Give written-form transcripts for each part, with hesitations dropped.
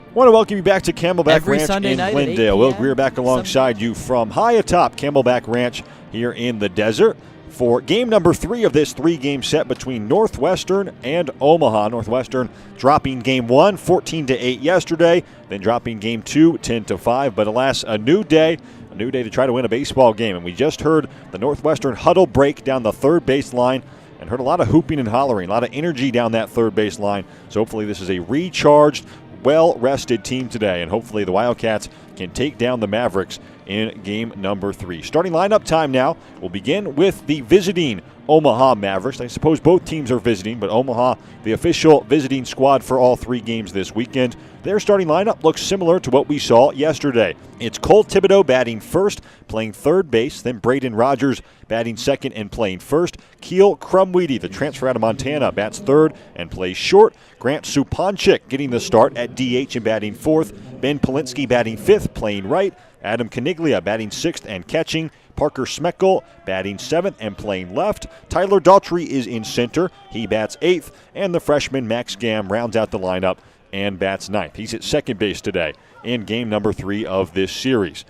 I want to welcome you back to Camelback Every Ranch Sunday in night at Glendale. 8 Will p.m. Greer back alongside you from high atop Camelback Ranch here in the desert for game number 3 of this 3-game set between Northwestern and Omaha. Northwestern dropping game 1, 14-8 yesterday, then dropping game 2, 10-5. But alas, a new day to try to win a baseball game. And we just heard the Northwestern huddle break down the third baseline and heard a lot of hooping and hollering, a lot of energy down that third baseline. So hopefully this is a recharged, well-rested team today, and hopefully the Wildcats can take down the Mavericks in game number 3. Starting lineup time now. We'll begin with the visiting Omaha Mavericks. I suppose both teams are visiting, but Omaha, the official visiting squad for all 3 games this weekend. Their starting lineup looks similar to what we saw yesterday. It's Cole Thibodeau batting first, playing third base, then Braden Rogers batting second and playing first. Keel Krumwiede, the transfer out of Montana, bats third and plays short. Grant Supanchik getting the start at DH and batting fourth. Ben Polinsky batting fifth, playing right. Adam Caniglia batting sixth and catching. Parker Smeckel batting seventh and playing left. Tyler Daughtry is in center. He bats eighth. And the freshman Max Gamm rounds out the lineup and bats ninth. He's at second base today in game number 3 of this series.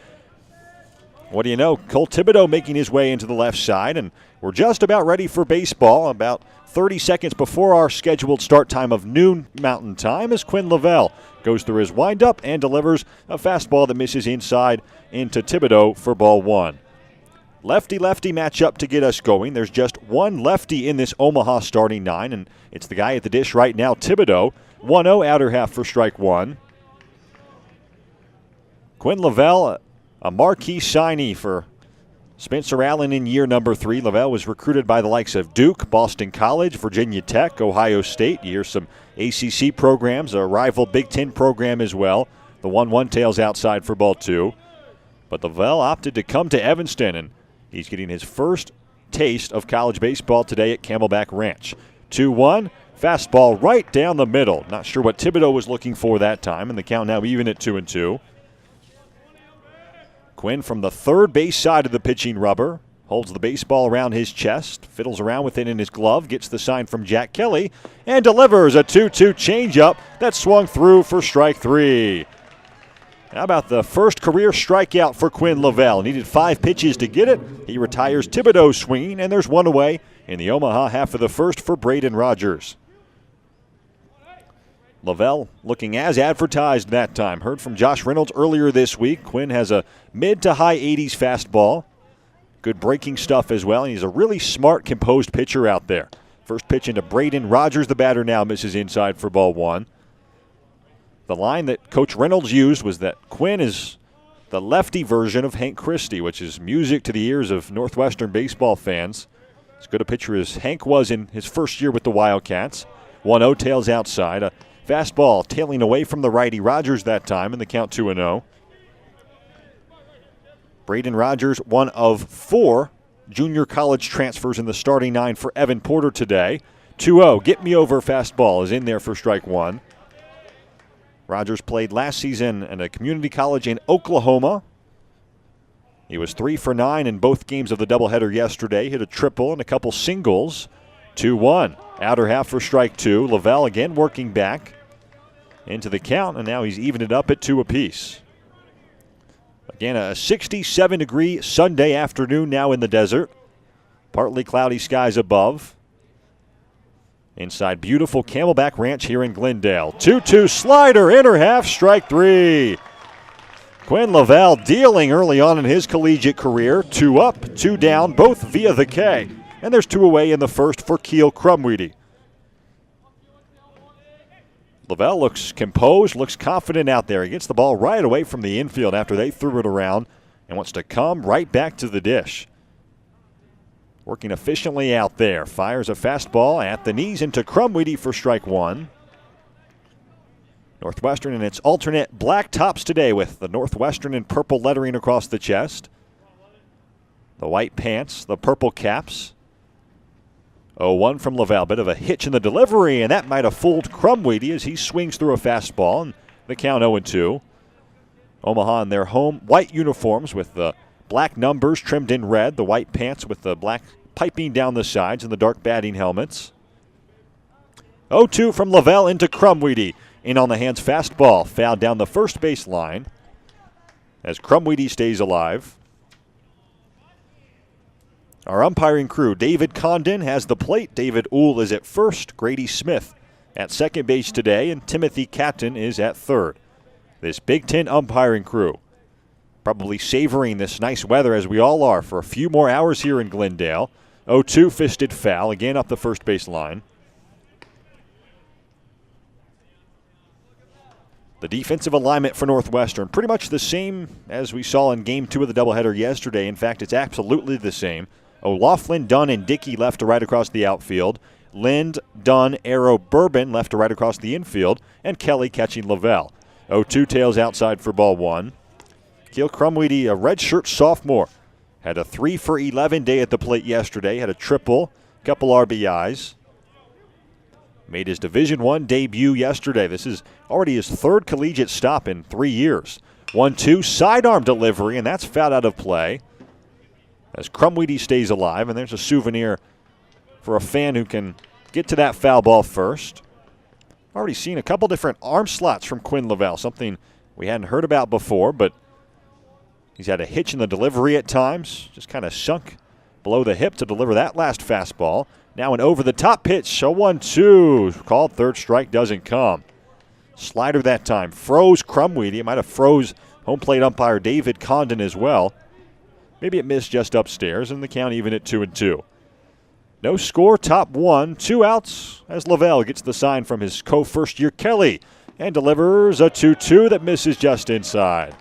What do you know? Cole Thibodeau making his way into the left side, and we're just about ready for baseball. About 30 seconds before our scheduled start time of noon Mountain Time as Quinn Lavelle goes through his windup and delivers a fastball that misses inside into Thibodeau for ball 1. Lefty-lefty matchup to get us going. There's just one lefty in this Omaha starting 9, and it's the guy at the dish right now, Thibodeau. 1-0, outer half for strike 1. Quinn Lavelle, a marquee signee for Spencer Allen in year number 3. Lavelle was recruited by the likes of Duke, Boston College, Virginia Tech, Ohio State. You hear some ACC programs, a rival Big Ten program as well. The 1-1 tails outside for ball 2. But Lavelle opted to come to Evanston, and he's getting his first taste of college baseball today at Camelback Ranch. 2-1, fastball right down the middle. Not sure what Thibodeau was looking for that time, and the count now even at 2-2. Quinn from the third base side of the pitching rubber holds the baseball around his chest, fiddles around with it in his glove, gets the sign from Jack Kelly, and delivers a 2-2 changeup that swung through for strike 3. How about the first career strikeout for Quinn Lavelle? Needed 5 pitches to get it. He retires Thibodeau swinging, and there's one away in the Omaha half of the first for Braden Rogers. Lavelle looking as advertised that time. Heard from Josh Reynolds earlier this week. Quinn has a mid to high 80s fastball. Good breaking stuff as well, and he's a really smart, composed pitcher out there. First pitch into Braden Rogers, the batter now misses inside for ball 1. The line that Coach Reynolds used was that Quinn is the lefty version of Hank Christie, which is music to the ears of Northwestern baseball fans. As good a pitcher as Hank was in his first year with the Wildcats. 1-0 tails outside. A fastball tailing away from the righty Rogers that time, and the count 2-0. Braden Rogers, one of 4 junior college transfers in the starting 9 for Evan Porter today. 2-0, get me over fastball is in there for strike 1. Rogers played last season at a community college in Oklahoma. He was 3 for 9 in both games of the doubleheader yesterday. Hit a triple and a couple singles. 2-1, outer half for strike 2. Lavelle again working back into the count, and now he's evened it up at 2 apiece. Again, a 67-degree Sunday afternoon now in the desert. Partly cloudy skies above. Inside beautiful Camelback Ranch here in Glendale. 2-2 slider, inner half, strike 3. Quinn Lavelle dealing early on in his collegiate career. 2 up, 2 down, both via the K. And there's 2 away in the first for Keel Krumwiede. Lavelle looks composed, looks confident out there. He gets the ball right away from the infield after they threw it around and wants to come right back to the dish. Working efficiently out there. Fires a fastball at the knees into Krumwiede for strike 1. Northwestern in its alternate black tops today with the Northwestern in purple lettering across the chest. The white pants, the purple caps. 0-1 from Lavelle. Bit of a hitch in the delivery, and that might have fooled Krumwiede as he swings through a fastball. And the count 0-2. Omaha in their home white uniforms with the black numbers trimmed in red, the white pants with the black piping down the sides, and the dark batting helmets. 0-2 from Lavelle into Krumwiede. In on the hands fastball, fouled down the first base line as Crumweedy stays alive. Our umpiring crew, David Condon has the plate. David Uhl is at first. Grady Smith at second base today, and Timothy Catton is at third. This Big Ten umpiring crew probably savoring this nice weather, as we all are, for a few more hours here in Glendale. 0-2 fisted foul, again up the first base line. The defensive alignment for Northwestern, pretty much the same as we saw in Game 2 of the doubleheader yesterday. In fact, it's absolutely the same. O'Loughlin, Dunn, and Dickey left to right across the outfield. Lind, Dunn, Arrow, Bourbon left to right across the infield. And Kelly catching Lavelle. 0-2 tails outside for ball one. Keel Crumweedy, a redshirt sophomore, had a 3-for-11 day at the plate yesterday. Had a triple, couple RBIs. Made his Division I debut yesterday. This is already his third collegiate stop in 3 years. 1-2, sidearm delivery, and that's fouled out of play as Crumweedy stays alive, and there's a souvenir for a fan who can get to that foul ball first. Already seen a couple different arm slots from Quinn Lavelle, something we hadn't heard about before, but he's had a hitch in the delivery at times, just kind of sunk below the hip to deliver that last fastball. Now an over-the-top pitch, a 1-2. Called, third strike doesn't come. Slider that time. Froze Crumweedy. It might have froze home plate umpire David Condon as well. Maybe it missed just upstairs, and the count even at 2-2. No score, top one. 2 outs as Lavelle gets the sign from his co-first year Kelly and delivers a 2-2 that misses just inside.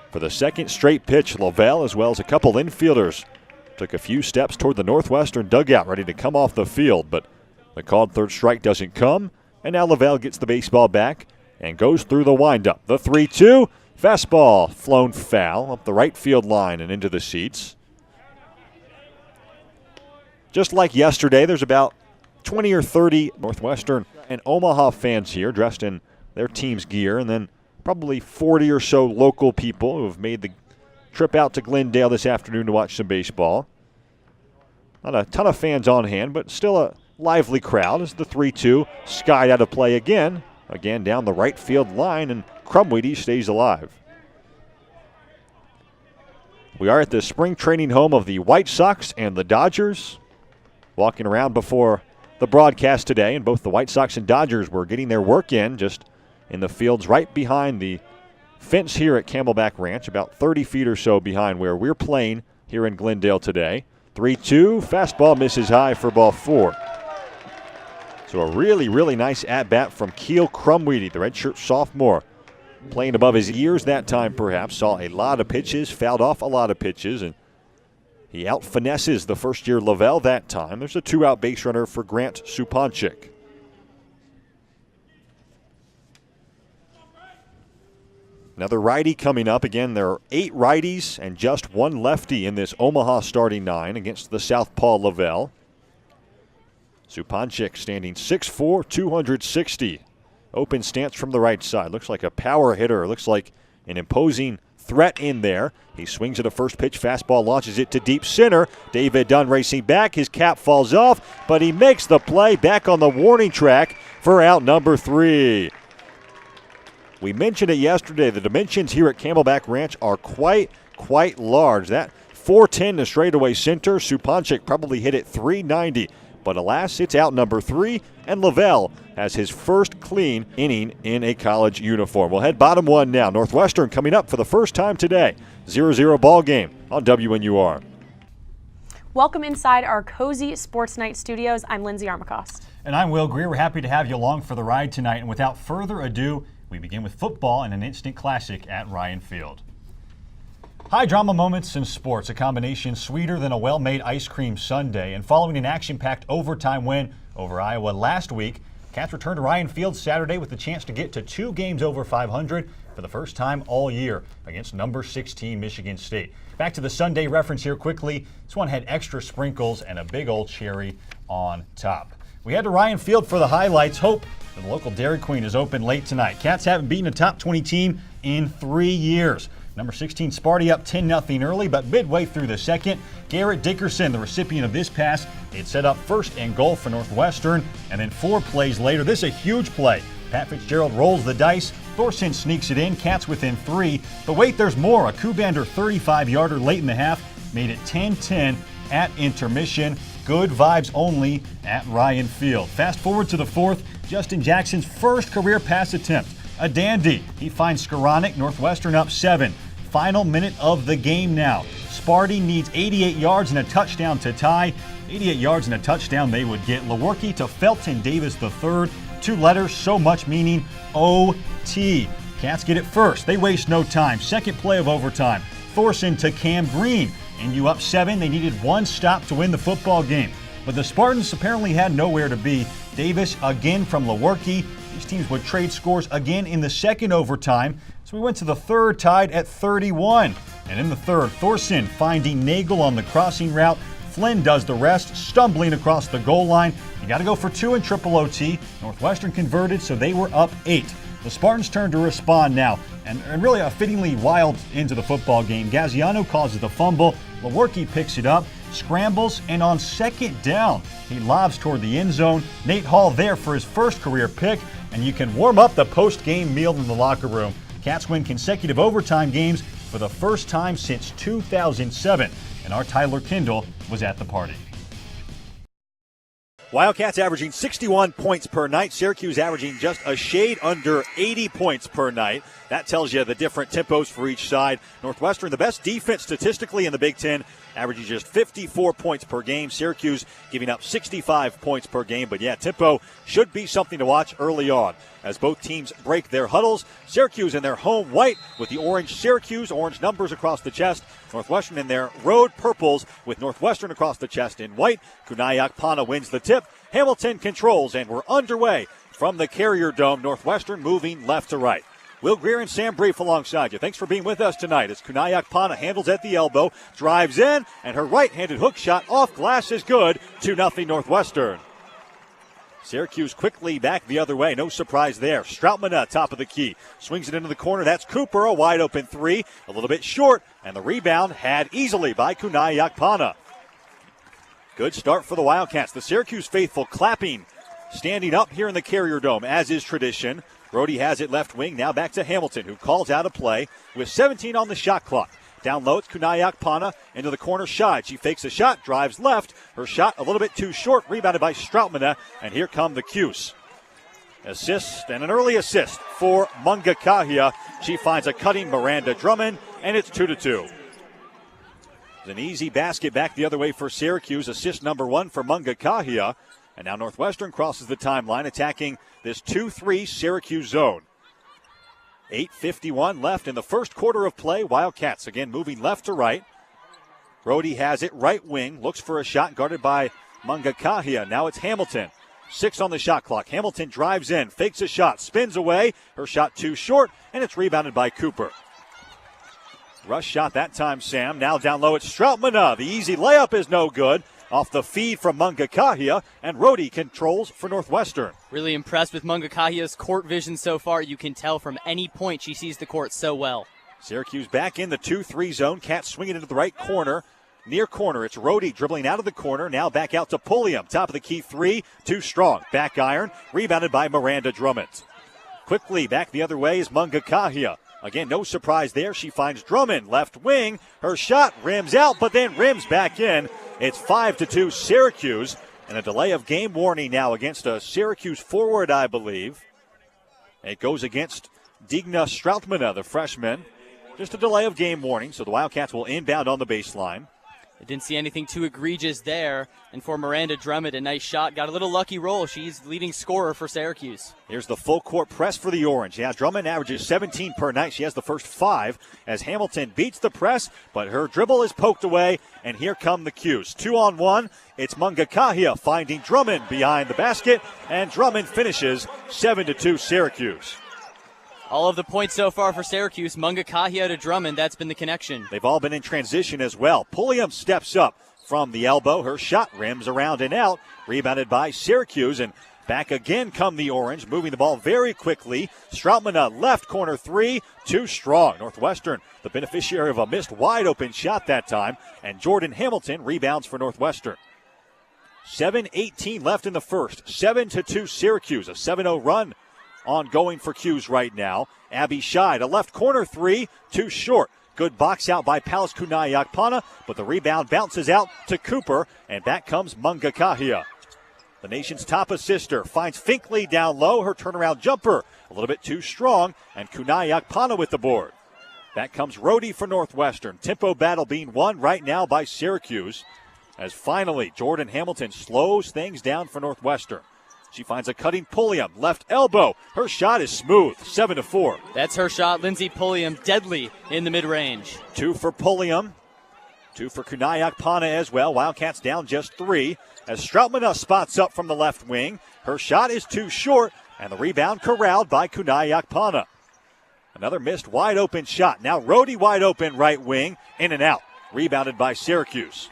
For the second straight pitch, Lavelle, as well as a couple infielders, took a few steps toward the Northwestern dugout, ready to come off the field, but the called third strike doesn't come, and now Lavelle gets the baseball back and goes through the windup. The 3-2, fastball flown foul up the right field line and into the seats. Just like yesterday, there's about 20 or 30 Northwestern and Omaha fans here dressed in their team's gear, and then probably 40 or so local people who have made the trip out to Glendale this afternoon to watch some baseball. Not a ton of fans on hand, but still a lively crowd as the 3-2 skied out of play again. Again down the right field line, and Crumweedy stays alive. We are at the spring training home of the White Sox and the Dodgers. Walking around before the broadcast today, and both the White Sox and Dodgers were getting their work in just in the fields right behind the fence here at Camelback Ranch, about 30 feet or so behind where we're playing here in Glendale today. 3-2, fastball misses high for ball 4. So a really, really nice at-bat from Keel Crumweedy, the redshirt sophomore. Playing above his ears that time perhaps, saw a lot of pitches, fouled off a lot of pitches, and he out-finesses the first-year Lavelle that time. There's a 2-out base runner for Grant Supanchik. Another righty coming up. Again, there are 8 righties and just 1 lefty in this Omaha starting 9 against the southpaw Lavelle. Supanchik standing 6'4", 260. Open stance from the right side. Looks like a power hitter. Looks like an imposing threat in there. He swings at a first pitch. Fastball launches it to deep center. David Dunn racing back. His cap falls off, but he makes the play back on the warning track for out number 3. We mentioned it yesterday. The dimensions here at Camelback Ranch are quite large. That 410 to straightaway center. Supanchik probably hit it 390. But alas, it's out number 3, and Lavelle has his first clean inning in a college uniform. We'll head bottom 1 now. Northwestern coming up for the first time today. 0-0 ball game on WNUR. Welcome inside our cozy Sports Night studios. I'm Lindsay Armacost. And I'm Will Greer. We're happy to have you along for the ride tonight. And without further ado, we begin with football and an instant classic at Ryan Field. High drama moments in sports, a combination sweeter than a well-made ice cream sundae. And following an action-packed overtime win over Iowa last week, Cats returned to Ryan Field Saturday with the chance to get to 2 games over 500 for the first time all year against number 16 Michigan State. Back to the Sunday reference here quickly. This one had extra sprinkles and a big old cherry on top. We head to Ryan Field for the highlights. Hope the local Dairy Queen is open late tonight. Cats haven't beaten a top 20 team in 3 years. Number 16, Sparty up 10-0 early, but midway through the second, Garrett Dickerson, the recipient of this pass, it set up first and goal for Northwestern, and then 4 plays later, this is a huge play. Pat Fitzgerald rolls the dice, Thorson sneaks it in, Cats within 3, but wait, there's more. A Kubander 35-yarder late in the half made it 10-10 at intermission. Good vibes only at Ryan Field. Fast forward to the 4th, Justin Jackson's first career pass attempt. A dandy. He finds Skoranek, Northwestern up 7. Final minute of the game now. Sparty needs 88 yards and a touchdown to tie. 88 yards and a touchdown they would get. Lewerke to Felton Davis III. 2 letters, so much meaning OT. Cats get it first. They waste no time. Second play of overtime. Thorson to Cam Green. And you up 7. They needed 1 stop to win the football game. But the Spartans apparently had nowhere to be. Davis again from Lewerke. These teams would trade scores again in the second overtime. So we went to the 3rd, tied at 31. And in the 3rd, Thorson finding Nagel on the crossing route. Flynn does the rest, stumbling across the goal line. You got to go for 2 in triple OT. Northwestern converted, so they were up 8. The Spartans turn to respond now, and really a fittingly wild into the football game. Gaziano causes the fumble. Lewerke picks it up, scrambles, and on second down, he lobs toward the end zone. Nate Hall there for his first career pick, and you can warm up the post-game meal in the locker room. Cats win consecutive overtime games for the first time since 2007, and our Tyler Kindle was at the party. Wildcats averaging 61 points per night. Syracuse averaging just a shade under 80 points per night. That tells you the different tempos for each side. Northwestern, the best defense statistically in the Big Ten, averaging just 54 points per game. Syracuse giving up 65 points per game. But yeah, tempo should be something to watch early on as both teams break their huddles. Syracuse in their home white with the orange Syracuse, orange numbers across the chest. Northwestern in their road purples with Northwestern across the chest in white. Kunayak Pana wins the tip. Hamilton controls, and we're underway from the Carrier Dome. Northwestern moving left to right. Will Greer and Sam Brief alongside you. Thanks for being with us tonight as Kunayak Pana handles at the elbow, drives in, and her right-handed hook shot off glass is good. 2-0 Northwestern. Syracuse quickly back the other way. No surprise there. Stroutman top of the key. Swings it into the corner. That's Cooper. A wide open 3. A little bit short. And the rebound had easily by Kunayak Pana. Good start for the Wildcats. The Syracuse faithful clapping. Standing up here in the Carrier Dome, as is tradition. Brody has it left wing. Now back to Hamilton, who calls out a play with 17 on the shot clock. Down low, it's Kunayak Pana into the corner side. She fakes a shot, drives left. Her shot a little bit too short, rebounded by Stroutman, and here come the Cuse. Assist, and an early assist for Munga Kahia. She finds a cutting Miranda Drummond, and it's 2-2. It's an easy basket back the other way for Syracuse. Assist number 1 for Munga Kahia. And now Northwestern crosses the timeline, attacking this 2-3 Syracuse zone. 8:51 left in the first quarter of play. Wildcats again moving left to right. Brody has it right wing, looks for a shot guarded by Munga Kahia. Now it's Hamilton. 6 on the shot clock. Hamilton drives in, fakes a shot, spins away. Her shot too short, and it's rebounded by Cooper. Rush shot that time, Sam. Now down low, it's Stroutman. The easy layup is no good. Off the feed from Munga Kahia, and Rhodey controls for Northwestern. Really impressed with Munga Kahia's court vision so far. You can tell from any point she sees the court so well. Syracuse back in the 2-3 zone. Cats swinging into the right corner. Near corner, it's Rhodey dribbling out of the corner. Now back out to Pulliam. Top of the key 3, too strong. Back iron, rebounded by Miranda Drummond. Quickly back the other way is Munga Kahia. Again, no surprise there. She finds Drummond, left wing. Her shot rims out, but then rims back in. It's 5-2 Syracuse, and a delay of game warning now against a Syracuse forward, I believe. It goes against Digna Stroutman, the freshman. Just a delay of game warning, so the Wildcats will inbound on the baseline. I didn't see anything too egregious there. And for Miranda Drummond, a nice shot. Got a little lucky roll. She's leading scorer for Syracuse. Here's the full court press for the Orange. Yeah, Drummond averages 17 per night. She has the first 5 as Hamilton beats the press, but her dribble is poked away, and here come the Cuse. 2-on-1. It's Munga Kahia finding Drummond behind the basket, and Drummond finishes 7-2 Syracuse. All of the points so far for Syracuse, Munga Kahia to Drummond, that's been the connection. They've all been in transition as well. Pulliam steps up from the elbow. Her shot rims around and out, rebounded by Syracuse, and Back again come the Orange, moving the ball very quickly. Stroutman, left corner three, too strong. Northwestern, the beneficiary of a missed wide open shot that time, and Jordan Hamilton rebounds for Northwestern. 7:18 left in the first. 7-2 Syracuse, a 7-0 run ongoing for 'Cuse right now. Abby Scheid, a left corner three, too short. Good box out by Palis Kunayakpana, but the rebound bounces out to Cooper, and back comes Mungakahia. The nation's top assister finds Finkley down low. Her turnaround jumper a little bit too strong, and Kunayakpana with the board. Back comes Rhodey for Northwestern. Tempo battle being won right now by Syracuse, as finally Jordan Hamilton slows things down for Northwestern. She finds a cutting Pulliam, left elbow. Her shot is smooth, 7-4. That's her shot, Lindsey Pulliam, deadly in the mid-range. 2 for Pulliam, 2 for Kunayakpana as well. Wildcats down just 3. As Stroutman spots up from the left wing. Her shot is too short, and the rebound corralled by Kunayakpana. Another missed wide open shot. Now Rhodey wide open right wing, in and out. Rebounded by Syracuse.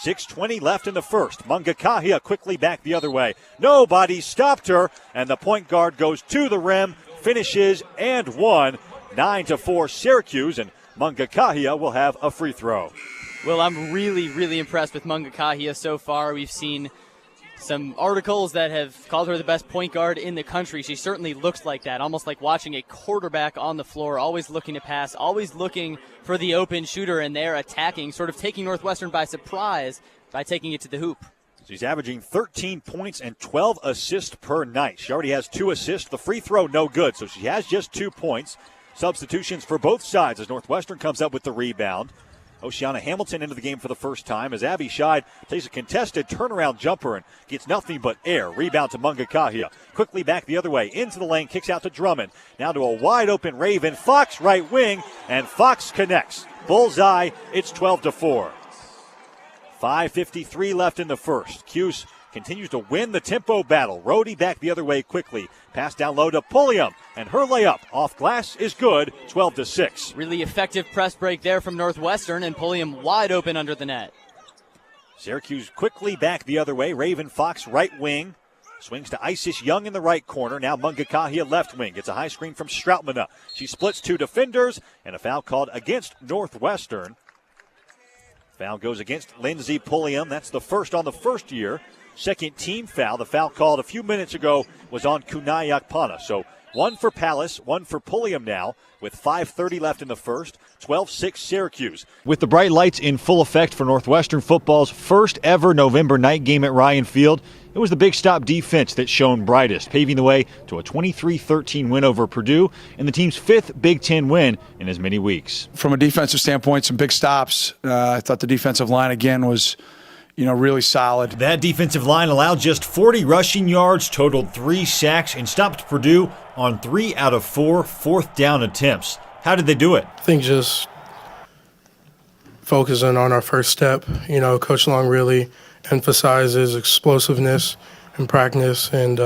6:20 left in the first. Mungakahia quickly back the other way. Nobody stopped her, and the point guard goes to the rim, finishes, and one. 9-4 Syracuse, and Mungakahia will have a free throw. Well, I'm really impressed with Mungakahia so far. We've seen some articles that have called her the best point guard in the country. She certainly looks like that, almost like watching a quarterback on the floor, always looking to pass, always looking for the open shooter, and they're attacking, sort of taking Northwestern by surprise by taking it to the hoop. She's averaging 13 points and 12 assists per night. She already has 2 assists. The free throw, no good, so she has just 2 points. Substitutions for both sides as Northwestern comes up with the rebound. Oceana Hamilton into the game for the first time as Abby Scheid takes a contested turnaround jumper and gets nothing but air. Rebound to Mungakahia. Quickly back the other way into the lane, kicks out to Drummond. Now to a wide open Raven. Fox right wing, and Fox connects. Bullseye, it's 12-4. 5:53 left in the first. 'Cuse continues to win the tempo battle. Rhodey back the other way quickly. Pass down low to Pulliam, and her layup off glass is good, 12-6. Really effective press break there from Northwestern, and Pulliam wide open under the net. Syracuse quickly back the other way. Raven Fox right wing. Swings to Isis Young in the right corner. Now Mungakahia left wing. Gets a high screen from Stroutman. She splits 2 defenders, and a foul called against Northwestern. Foul goes against Lindsey Pulliam. That's the first on the first year. Second team foul. The foul called a few minutes ago was on Kunayakpana. So 1 for Palis, 1 for Pulliam now, with 5:30 left in the first. 12-6 Syracuse. With the bright lights in full effect for Northwestern football's first ever November night game at Ryan Field, it was the Big Stop defense that shone brightest, paving the way to a 23-13 win over Purdue and the team's 5th Big Ten win in as many weeks. From a defensive standpoint, some big stops. I thought the defensive line again was really solid. That defensive line allowed just 40 rushing yards, totaled 3 sacks, and stopped Purdue on 3 out of 4 fourth down attempts. How did they do it? I think just focusing on our first step. Coach Long really emphasizes explosiveness and practice, and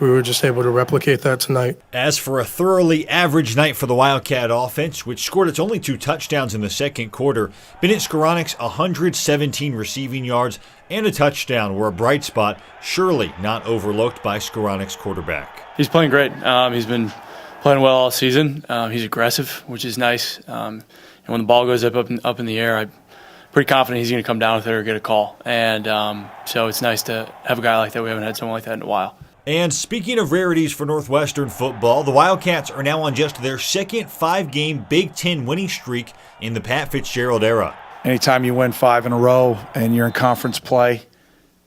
we were just able to replicate that tonight. As for a thoroughly average night for the Wildcat offense, which scored its only 2 touchdowns in the second quarter, Bennett Skoronek's 117 receiving yards and a touchdown were a bright spot, surely not overlooked by Skoronek's quarterback. He's playing great. He's been playing well all season. He's aggressive, which is nice. And when the ball goes up in the air, I'm pretty confident he's going to come down with it or get a call. And so it's nice to have a guy like that. We haven't had someone like that in a while. And speaking of rarities for Northwestern football, the Wildcats are now on just their second 5-game Big Ten winning streak in the Pat Fitzgerald era. Anytime you win 5 in a row and you're in conference play,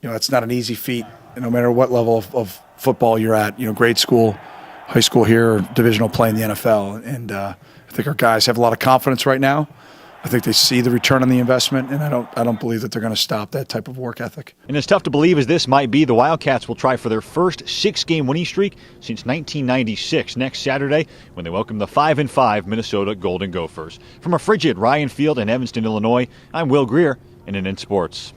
it's not an easy feat, no matter what level of football you're at, grade school, high school here, or divisional play in the NFL. And I think our guys have a lot of confidence right now. I think they see the return on the investment, and I don't believe that they're going to stop that type of work ethic. And as tough to believe as this might be, the Wildcats will try for their first 6-game winning streak since 1996 next Saturday when they welcome the 5-5 Minnesota Golden Gophers. From a frigid Ryan Field in Evanston, Illinois, I'm Will Greer in NN Sports.